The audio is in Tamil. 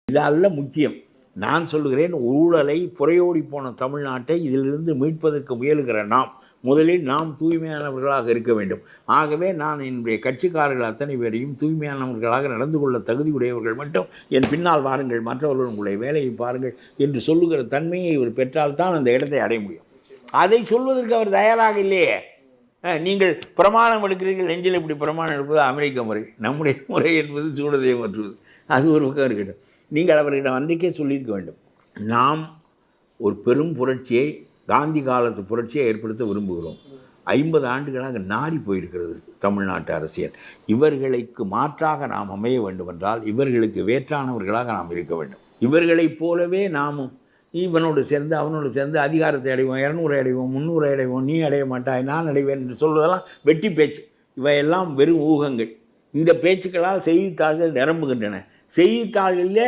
இது அல்ல முக்கியம். நான் சொல்லுகிறேன், ஊழலை புரையோடி போன தமிழ்நாட்டை இதிலிருந்து மீட்பதற்கு முயலுகிற நாம் முதலில் நாம் தூய்மையானவர்களாக இருக்க வேண்டும். ஆகவே நான் என்னுடைய கட்சிக்காரர்கள் அத்தனை பேரையும் தூய்மையானவர்களாக நடந்து கொள்ள தகுதியுடையவர்கள் மட்டும் என் பின்னால் வாருங்கள், மற்றவர்கள் உங்களுடைய வேலையை பாருங்கள் என்று சொல்லுகிற தன்மையை இவர் பெற்றால்தான் அந்த இடத்தை அடைய முடியும். அதை சொல்வதற்கு அவர் தயாராக இல்லையே. நீங்கள் பிரமாணம் எடுக்கிறீர்கள், நெஞ்சில் இப்படி பிரமாணம் எடுப்பது அமெரிக்க முறை, நம்முடைய முறை என்பது சூடதை மாற்றுவது. அது ஒரு பக்கம் இருக்கட்டும். நீங்கள் அவர்களிடம் அன்றைக்கே சொல்லியிருக்க வேண்டும், நாம் ஒரு பெரும் புரட்சியை, காந்தி காலத்து புரட்சியை ஏற்படுத்த விரும்புகிறோம். 50 ஆண்டுகளாக நாரி போயிருக்கிறது தமிழ்நாட்டு அரசியல். இவர்களுக்கு மாற்றாக நாம் அமைய வேண்டுமென்றால் இவர்களுக்கு வேற்றானவர்களாக நாம் இருக்க வேண்டும். இவர்களைப் போலவே நாமும் இவனோடு சேர்ந்து அவனோடு சேர்ந்து அதிகாரத்தை அடைவோம், 200 அடைவோம், 300 அடைவோம், நீ அடைய மாட்டாய் நான் அடைவேன் என்று சொல்வதெல்லாம் வெட்டி பேச்சு. இவையெல்லாம் வெறும் ஊகங்கள். இந்த பேச்சுக்களால் செய்தித்தாள்கள் நிரம்புகின்றன. செய்தித்தாள்களிலே